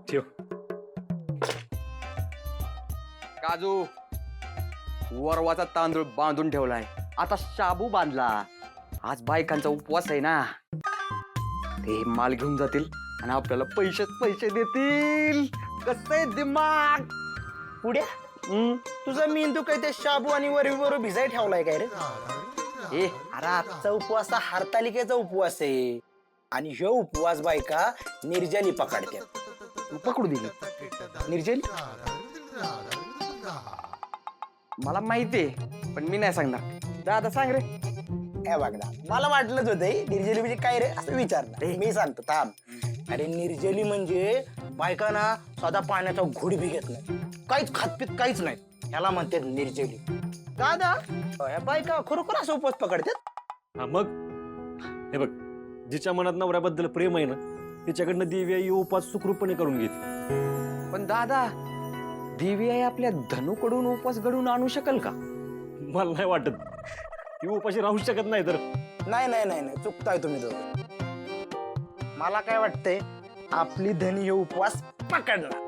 ठेव. काजू वरवाचा तांदूळ बांधून ठेवलाय, आता शाबू बांधला. आज बायकांचा उपवास आहे ना, ते माल घेऊन जातील आणि आपल्याला पैसे देतील. कसं आहे दिमाग? पुढ्या तुझा मेंदू काय ते शाबू आणि वरी बरोबर भिजाय ठेवलाय काय रे? अरे आजचा उपवास हा हरतालिकेचा उपवास आहे आणि ह्यो उपवास बायका निर्जली पकडतात. पकडू दिली निर्जली मला माहितीये, पण मी नाही सांगणार. दादा सांग रे. हे बघ ना, मला वाटलंच होतं निर्जली म्हणजे काय रे असं विचारलं. मी सांगतो थांब. अरे निर्जली म्हणजे बायका ना साधा पाण्याचा घोड बी घेत नाही, काहीच खातपीत काहीच नाही, ह्याला म्हणतात निर्जली. दादा ह्या बायका खरोखर असं उपवास पकडतात? हा मग हे बघ, जिच्या मनात नवऱ्याबद्दल प्रेम आहे ना, तिच्याकडनं दिव्या ही उपास सुखरूपपणे करून घेते. पण दादा, देवी आई आपल्या धनुकडून उपवास घडवून आणू शकेल का? मला नाही वाटत ती उपाशी राहू शकत नाही. तर नाही नाही नाही नाही, चुकताय तुम्ही दोघं. मला काय वाटतंय, आपली धनी हे उपवास पकडणार.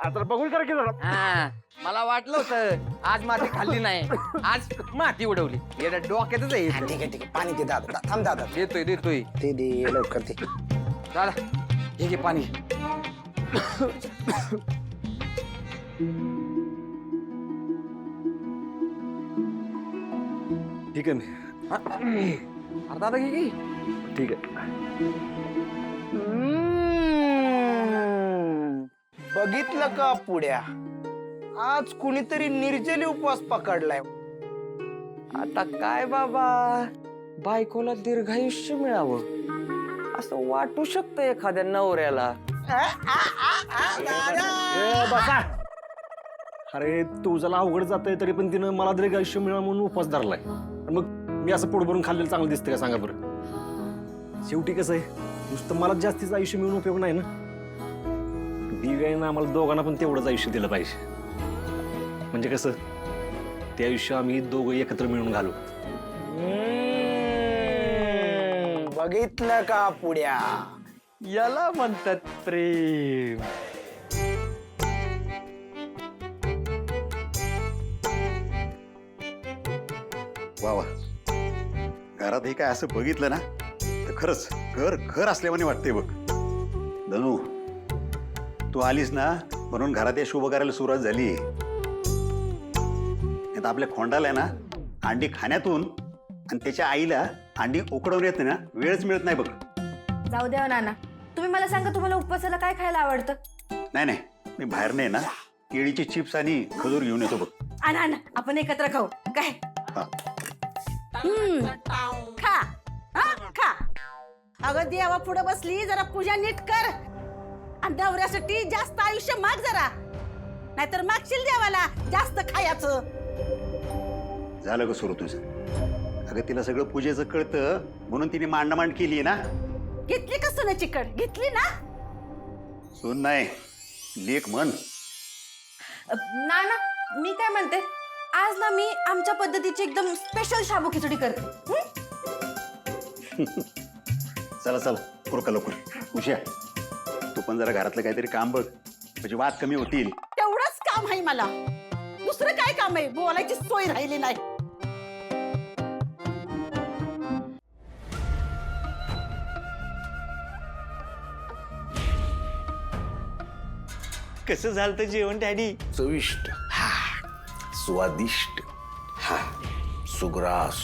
आता बघून करा की जरा. हा, मला वाटलं होतं आज माती खाल्ली नाही, आज माती उडवली. येड्या डोक्यातच आहे. हा, ठीक आहे ठीक आहे, पाणी दे दादा. थांब दादा, देतोय ते दे लवकर ते. दादा हे घे पाणी. ठीक आहे मी. अरे दादा घे की. ठीक आहे. बघितलं का पुढ्या, आज कुणीतरी निर्जली उपवास पकडलाय. आता काय बाबा, बायकोला दीर्घायुष्य मिळावं असं वाटू शकतं एखाद्या नवऱ्याला. ए, बसा. अरे तुझ्याला अवघड जातंय तरी पण तिनं मला तरी आयुष्य मिळावं म्हणून उपवास धरलाय. आणि मग मी असं पोट भरून खाल्लेलं चांगलं दिसतं का सांगा बरं? शेवटी कसं आहे, नुसतं मला जास्तीचं आयुष्य मिळून उपयोग नाही ना. दिव्यानं आम्हाला दोघांना पण तेवढंच आयुष्य दिलं पाहिजे. म्हणजे कसं, ते आयुष्य आम्ही दोघं एकत्र मिळून घालू. बघितलं का पुढ्या, याला म्हणतात प्रेम. वा वा, घरात हे काय असं बघितलं ना तर खरंच घर घर असल्यावानी वाटतंय बघ. धनू, तू आलीस ना म्हणून घरात हे शुभ करायला सुरुवात झाली. आता आपल्या खोंडाला ना अंडी खाण्यातून आणि त्याच्या आईला अंडी उकडवून येत नाही ना, वेळच मिळत नाही बघ. जाऊ द्या नाना, तुम्ही मला सांगा तुम्हाला उपवासाला काय खायला आवडतं? नाही नाही, मी बाहेर नाही ना केळीची चिप्स आणि खजूर घेऊन येतो बघ. आणा आणा, आपण एकत्र खाऊ काय? हा. खा खा. अगं देवा पुढे बसली, जरा पूजा नीट कर आणि नवऱ्यासाठी जास्त आयुष्य माग जरा, नाहीतर मागशील देवाला जास्त खायचं. झालं ग सुरू तुझं? अगं तिला सगळं पूजेचं कळतं म्हणून तिने मांडामांड केली ना. घेतली का सोन्याची कड? घेतली ना? सून नाही, लेख म्हण. नाना, मी काय म्हणते, आज ना मी आमच्या पद्धतीची एकदम स्पेशल शाबू खिचडी करते. चला चला उरका लवकर. उश्या, तू पण जरा घरातलं काहीतरी काम बघ, म्हणजे वाद कमी होतील. तेवढंच काम आहे मला, दुसरं काय काम आहे? बोलायची सोय राहिली नाही. कसं झालं जेवण डॅडी? चविष्ट, स्वादिष्ट, सुग्रास,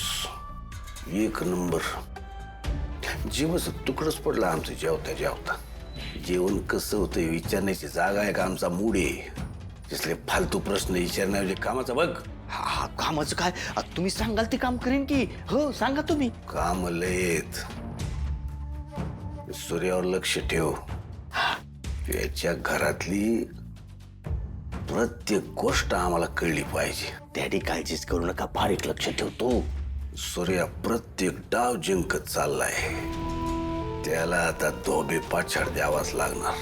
एक नंबर. जीवच तुकडच पडला आमचं जेवता जेवता. जेवण कसं होतं विचारण्याची जागा आहे का आमचा मूड आहे? इसले फालतू प्रश्न विचारण्याऐवजी कामाचा बघ. हा, कामाचं काय? तुम्ही सांगाल ते काम करेन की. हो सांगा तुम्ही. काम लयत. सूर्यावर लक्ष ठेव. याच्या घरातली प्रत्येक गोष्ट आम्हाला कळली पाहिजे. डॅडी काळजीच करू नका, बारीक लक्ष ठेवतो. सूर्या प्रत्येक डाव जिंकत चाललाय. त्याला आता धोबे पाछाड द्यावाच लागणार.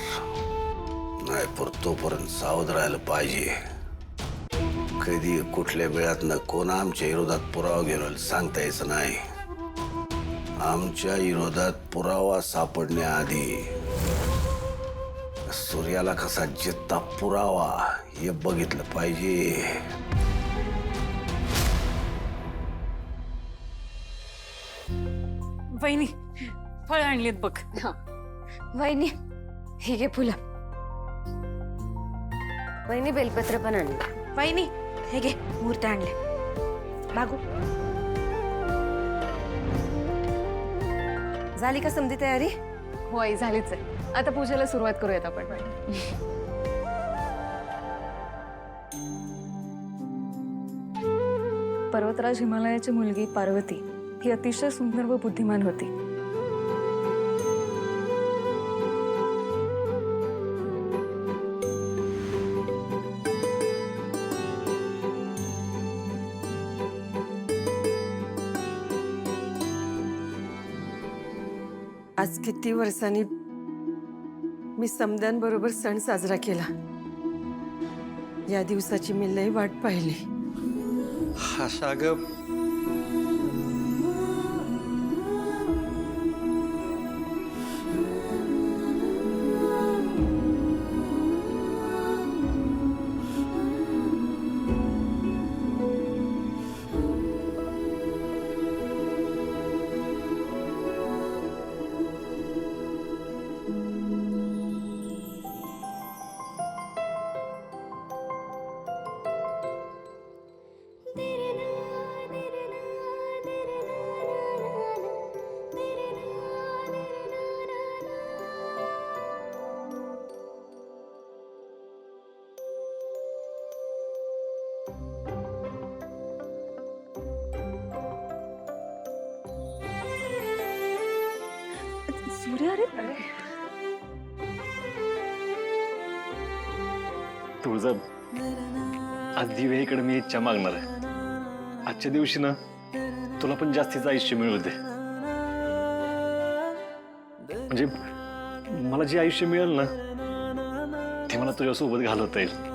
नाही पर तोपर्यंत सावध राहायला पाहिजे. कधी कुठल्या वेळात न कोण आमच्या विरोधात पुरावा घेऊन सांगता यायचं नाही. आमच्या विरोधात पुरावा सापडण्याआधी सूर्याला कसा जित्ता पुरावा हे बघितलं पाहिजे. वहिनी फळ आणलीत बघ. वहिनी हे घे फुलं. वहिनी बेलपत्र पण आणलं. वहिनी हे घे मूर्त्या आणल्या. बागू झाली का समधी तयारी? होय झालीच आहे. आता पूजेला सुरुवात करूयात आपण. पर्वतराज हिमालयाची मुलगी पार्वती ही अतिशय सुंदर व बुद्धिमान होती. आज किती वर्षांनी मी समद्यांबरोबर सण साजरा केला. या दिवसाची मी लई वाट पाहिली. अशा ग सूर्य अरे तुळजा आज दिवे इकडे मी इच्छा मागणार आहे. आजच्या दिवशी ना तुला पण जास्तीचं आयुष्य मिळू दे. म्हणजे मला जे आयुष्य मिळेल ना ते मला तुझ्यासोबत घालवता येईल.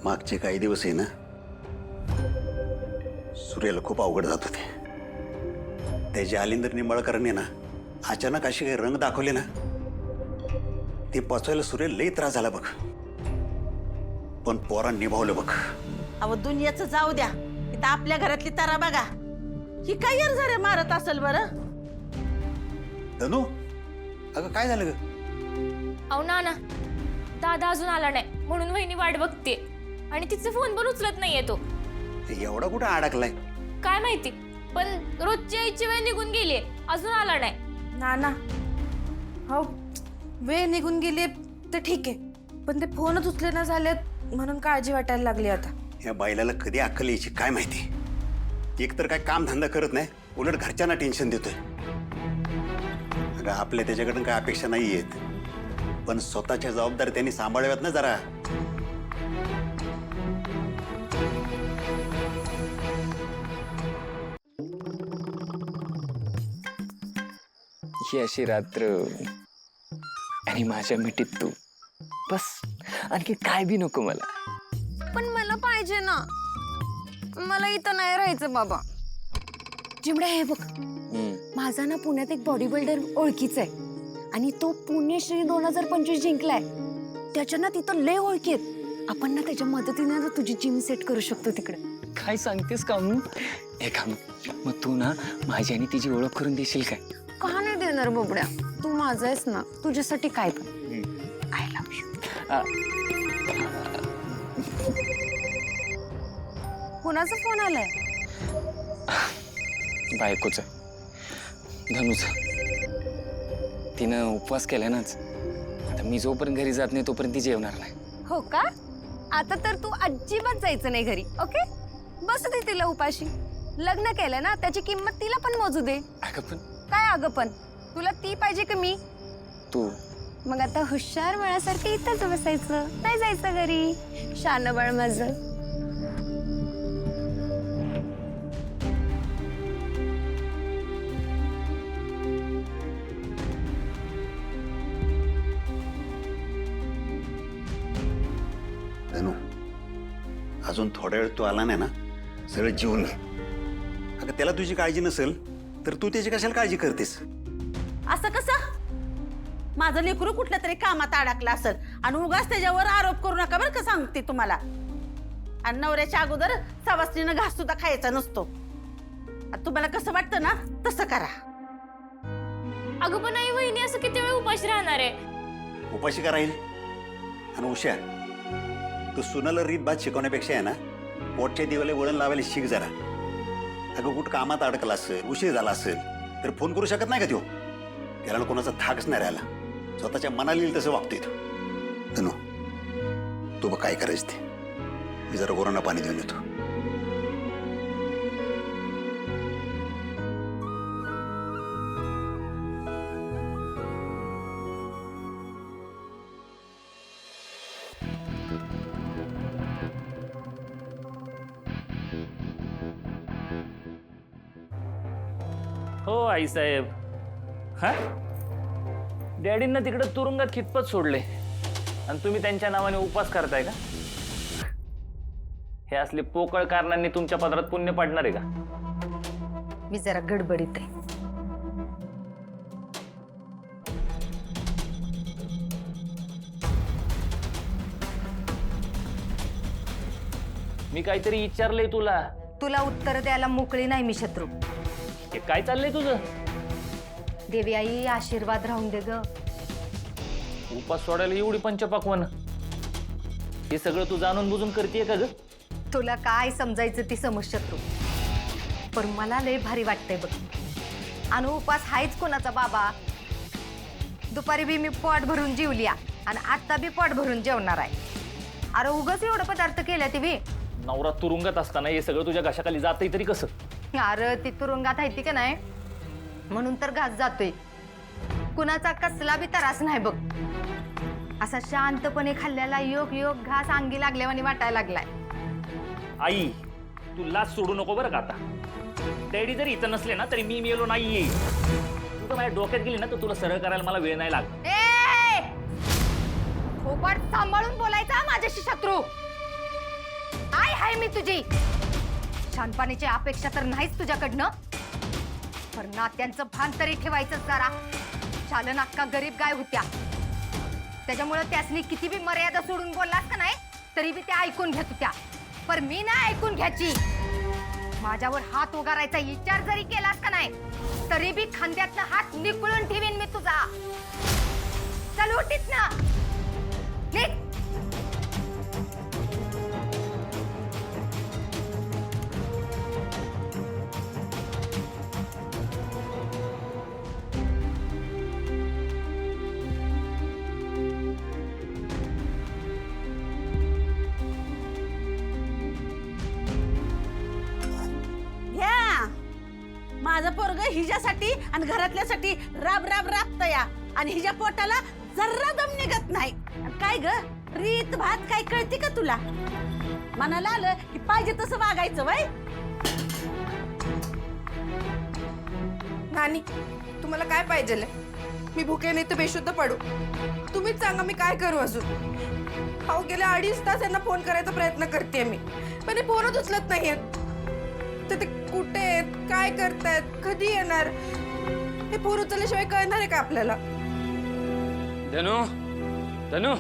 मागचे काही दिवस आहे ना सूर्याला खूप अवघड जात होते. त्याचे आलिंदर निंबाळकरांनी ना अचानक असे काही रंग दाखवले ना ते पचवायला सूर्याला लई त्रास झाला बघ. पण पोरांनी निभावलं बघ. अहो दुनियाचं जाऊ द्या, इथं आपल्या घरातली तारा बघा. ही काय यार झाले मारत असेल बरं. धनू अगं काय झालं ग? अहो ना दादा अजून आला नाही म्हणून वहिनी वाट बघते आणि तिचे फोन पण उचलत नाहीये तो. एवढा कुठं अडकलाय काय माहिती, पण रोजची आईची वेळ निघून गेली अजून आला नाही. ना हो वेळ निघून गेली तर ठीक आहे, पण ते फोनच उचले ना झालेत म्हणून काळजी वाटायला लागली आता. या बायलाला कधी अक्कल यायची काय माहिती. एक तर काय काम धंदा करत नाही, उलट घरच्यांना टेन्शन देतोय. अगं आपल्या त्याच्याकडून काय अपेक्षा नाही आहेत, पण स्वतःच्या जबाबदारी त्यांनी सांभाळाव्यात ना जरा. ही अशी रात्र आणि माझ्या मिठीत तू, बस आणखी काय बी नको मला. पण मला पाहिजे ना, मला इथं नाही राहायचं बाबा. चिमड्या हे बघ, माझा ना पुण्यात एक बॉडी बिल्डर ओळखीचा आहे आणि तो पुणेश्री 2025 जिंकलाय. त्याच्या ना तिथं लय ओळखी आहेत. आपण ना त्याच्या मदतीने ना तुझी जिम सेट करू शकतो तिकडे. काय सांगतेस का हे काम? मग तू ना माझी आणि तिची ओळख करून देशील काय? का नाही देणार बोबड्या, तू माझा आहेस ना, तुझ्यासाठी काय पण. I love you. कुणाचा फोन आलाय? बायकोचा, धनुचा. तिनं उपवास केलाय नाच. आता मी जोपर्यंत घरी जात नाही तोपर्यंत ती जेवणार नाही. हो का? आता तर तू अजिबात जायचं नाही घरी. ओके, बस दे तिला उपाशी. लग्न केलं ना, त्याची किंमत तिला पण मोजू दे. अगं पण काय अगं पण? तुला ती पाहिजे का मी? तू मग आता हुशार बाळासारखं इथंच बसायचं, नाही जायचं घरी. शान बाळ माझं. धनू, अजून थोड्या वेळ तू आला नाही ना, सगळं जीवन घे. अगं त्याला तुझी काळजी नसेल तर तू त्याची कशाला काळजी करतेस? असं कसं? माझं लेकरू कुठल्या तरी कामात अडकलं असेल आणि उगाच त्याच्यावर आरोप करू नका बरं का, सांगते तुम्हाला. आणि नवऱ्याच्या अगोदर सवासणीनं घास सुद्धा खायचा नसतो. आता तुम्हाला कसं वाटतं ना तसं करा. अगं पण आई वहिनी असं किती वेळ उपाशी राहणार आहे? उपाशी का राहील? आणि उषा, तू सुनाला रीत भात शिकवण्यापेक्षा आहे ना, पोटच्या दिवाला वळण लावायला शिक जरा. अगं कुठं कामात अडकला असेल, उशीर झाला असेल तर फोन करू शकत नाही का तो? त्याला कोणाचा धाकच नाही राहिला, स्वतःच्या मनाला येईल तसं वागतोय तो. धनू, तू बघ काय करायचं ते. मी जरा गोरांना पाणी देऊन येतो. हो आई साहेब. हा, डॅडींना तिकडे तुरुंगात खितपत सोडले आणि तुम्ही त्यांच्या नावाने उपास करताय का? हे असले पोकळ कारणांनी तुमच्या पदरात पुण्य पडणार आहे का? मी जरा गडबडीत आहे. मी काहीतरी विचारलंय तुला. तुला उत्तर द्यायला मोकळी नाही मी शत्रू. हे काय चाललंय तुझं? देवी आई आशीर्वाद राहून दे ग. उपास सोडायला एवढी पंचपाकवन, हे सगळं तू जाणून बुजून करतेय का ग? तुला काय समजायचं ती समज शत्रू. पण मला लय भारी वाटतंय बघ. अनु उपास हायच कोणाचा बाबा. दुपारी बी मी पोट भरून जेवल्या आणि आता बी पोट भरून जेवणार आहे. अरे उगाच एवढं पदार्थ केल्या ती बी. नवरा तुरुंगात असताना हे सगळं तुझ्या घशाखाली जातंय तरी कसं? अरे ती तुरुंगात आहे ती का नाही म्हणून तर घास जातोय. कुणाचा कसला बी त्रास नाही बघ. असा शांतपणे खाल्ल्याला योग योग घास अंगी लागल्यावानी वाटायला लागलाय. आई, तू लाच सोडू नको बरं का आता. डॅडी जरी इथं नसले ना तरी मी मेलो नाहीये. तू तर माझ्या डोक्यात गेली ना तर तुला सरळ करायला मला वेळ नाही लागत. खोपाट सांभाळून बोलायचा माझ्याशी शत्रू. आय हाय मी तुझी. शानपणाची अपेक्षा तर नाहीच तुझ्याकडनं, पण नात्यांचं भान तरी ठेवायचं जरा. शालन अक्का गरीब गाय होत्या, त्याच्यामुळे त्यासनी किती बी मर्यादा सोडून बोललास का नाही तरी बी त्या ऐकून घेत होत्या. पण मी नाही ऐकून घ्यायची. माझ्यावर हात उगारायचा विचार जरी केलास का नाही तरी बी खांद्यातनं हात निकळून ठेवीन मी तुझा. चल उठीत ना, निघ. माझं पोरग हिच्यासाठी आणि घरातल्यासाठी राब राब राबतया आणि हिच्या पोटाला जर्रा दम निघत नाही. काय ग रीत भात काय कळते का तुला? मनाला आलं की पाहिजे तसं वागायचं वय. नानी, तुम्हाला काय पाहिजे? मी भुके नाही तर बेशुद्ध पडू? तुम्हीच सांगा मी काय करू अजून. हो, गेल्या 2.5 तास यांना फोन करायचा प्रयत्न करते मी, पण हे फोनच उचलत नाहीयेत. तर ते कुठे आहेत, काय करतायत, कधी येणार, हे फोन उचलल्याशिवाय कळणार आहे का आपल्याला? धनू, धनू,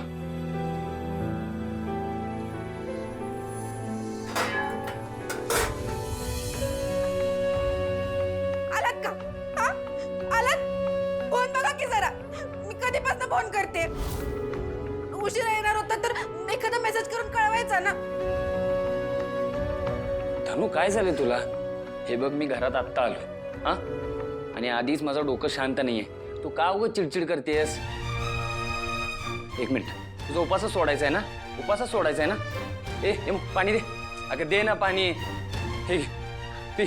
आलात का? हा, आलात? फोन बघा की जरा. मी कधीपासून फोन करते. उशिरा येणार होता तर एखादा मेसेज करून कळवायचा ना. धनू, काय झालं तुला? हे बघ, मी घरात आत्ता आलो हा, आणि आधीच माझं डोकं शांत नाहीये. तू का उगाच चिडचिड करतेस? एक मिनिट, तुझा उपासच सोडायचा आहे ना? उपासच सोडायचा आहे ना? ए पाणी दे. अगं दे ना पाणी. हे घे, पी.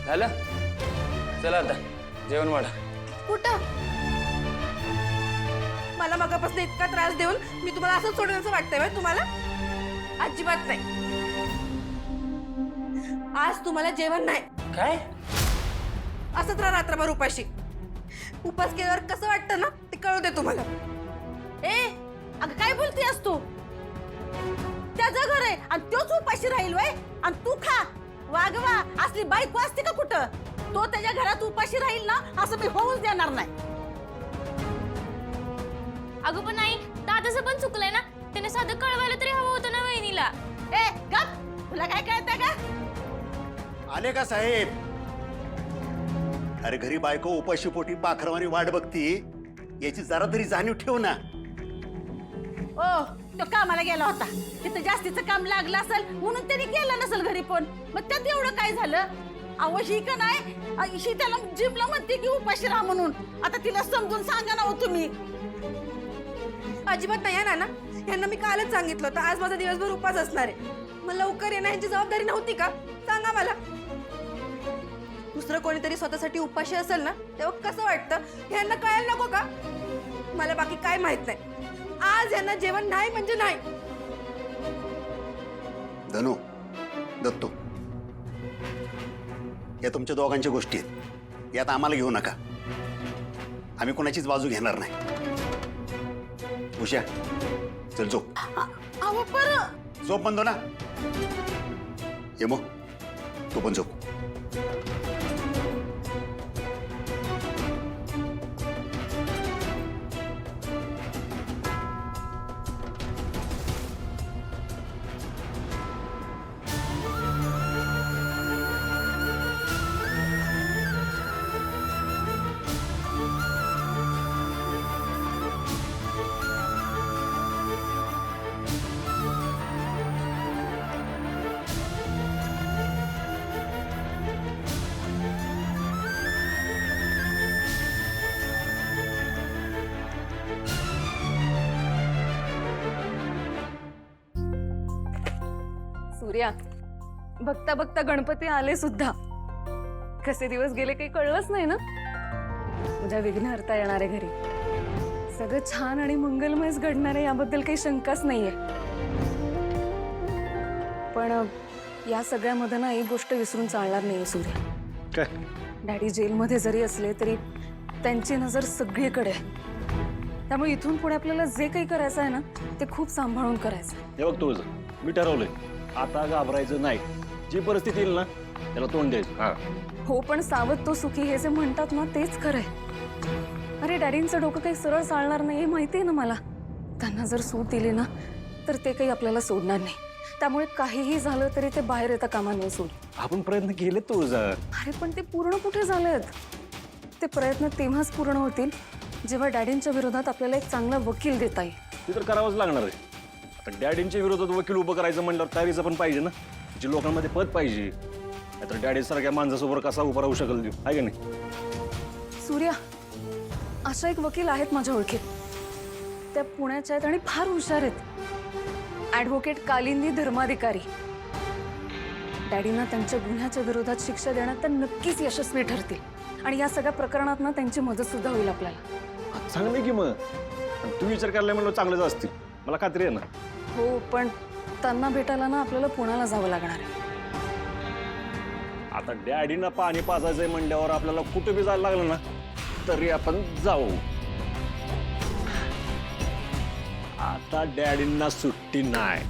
झालं चला आता जेवण वाढा. कुठं? मला मगापासून इतका त्रास देऊन मी तुम्हाला असं सोडण्याचं वाटतंय बरं तुम्हाला? अजिबात नाही. आज तुम्हाला जेवण नाही. काय? असंच राहा रात्रभर उपाशी. उपास केल्यावर कसं वाटतं ना ते कळू दे तुम्हाला. ए अगं काय बोलतेस तू? त्याचं घर आहे आणि तोच उपाशी राहील वय आणि तू खा. वागवा असली बायको असते का कुठं? तो त्याच्या घरात उपाशी राहील ना असं मी होऊच देणार नाही. अगं पण आई, दादाचं पण चुकलंय ना. त्याने साधं कळवायला तरी हवं होतं ना वहिनीला. ए गप, तुला काय कळतंय का? आले का साहेब? अरे घरी बायको उपाशी पोटी पाखरवाणी वाट बघती, याची जरा तरी जाणीव ठेव ना. ओ तो कामाला गेला होता, तिथं जास्तीचं काम लागलं असेल म्हणून त्यांनी केलं नसेल घरी पण. मग त्यात एवढं काय झालं? अवशी का नाही ही त्याला जिमला म्हणते की उपाशी राहा म्हणून. आता तिला समजून सांगा ना हो तुम्ही. अजिबात नाही ना. यांना मी कालच सांगितलं होतं आज माझा दिवसभर उपास असणार आहे. मग लवकर येणं यांची जबाबदारी नव्हती का? सांगा मला. दुसरं कोणीतरी स्वतःसाठी उपाशी असेल ना तेव्हा कसं वाटतं यांना कळायला नको का? मला बाकी काय माहित नाही. आज यांना जेवण नाही म्हणजे नाही. धनु, दत्तो, या तुमच्या दोघांच्या गोष्टी आहेत, यात आम्हाला घेऊ नका. आम्ही कोणाचीच बाजू घेणार नाही. उषा चल झोप. अहो पर झोप म्हणतो ना. ये मग तू पण झोप. सूर्या, बघता बघता गणपती आले सुद्धा. कसे दिवस गेले काही कळलंच नाही ना. तुझ्या विघ्नहर्ता येणारे घरी सगळं छान आणि मंगलमयच घडणार आहे याबद्दल काही शंकाच नाहीये. पण या सगळ्यामध्ये ना एक गोष्ट विसरून चालणार नाही सूर्या. काय? डॅडी जेलमध्ये जरी असले तरी त्यांची नजर सगळीकडे आहे. त्यामुळे इथून पुढे आपल्याला जे काही करायचं आहे ना ते खूप सांभाळून करायचं. हे बघ तुझं मी ठरवलंय, आता घाबरायचं नाही. जी परिस्थिती येईल ना त्याला तोंड द्यायचं. हा हो, पण सावध तो सुखी हे जे म्हणतात ना तेच खरंय. अरे डॅडींचं डोकं काही सरळ चालणार नाही हे माहिती आहे ना मला. त्यांना जर सूट दिली ना तर ते काही आपल्याला सोडणार नाही. त्यामुळे काहीही झालं तरी ते बाहेर येता कामा नाही सोड. आपण प्रयत्न केले तुझं. अरे पण ते पूर्ण कुठे झालेत? ते प्रयत्न तेव्हाच पूर्ण होतील जेव्हा डॅडींच्या विरोधात आपल्याला एक चांगला वकील देता येईल. ते तर करावंच लागणार आहे. आता डॅडींच्या विरोधात वकील उभं करायचं म्हणल्यावर तयारीचं पण पाहिजे ना. जे लोकांमध्ये पद पाहिजे. नाहीतर डॅडी सारख्या माणसासोबत कसा उभा राहू शकेल देऊ, आहे का नाही? सूर्या, अशा एक वकील आहेत माझ्या ओळखीत. त्या पुण्याच्या आहेत आणि फार हुशार आहेत. ॲडव्होकेट कालिंदी धर्माधिकारी. डॅडींना त्यांच्या गुन्ह्याच्या विरोधात शिक्षा देण्यात तर नक्कीच यशस्वी ठरतील. आणि या सगळ्या प्रकरणात ना त्यांची मदत सुद्धा होईल आपल्याला. चांगलं की मग. तू विचार करायला म्हणलं चांगलंच असतील, मला खात्री आहे ना. हो, पण त्यांना भेटायला ना आपल्याला पुण्याला जावं लागणार आहे. आता डॅडीना पाणी पाजायचंय म्हणल्यावर आपल्याला कुठे बी जायला लागलं ना तरी आपण जाऊ. आता डॅडींना सुट्टी नाही.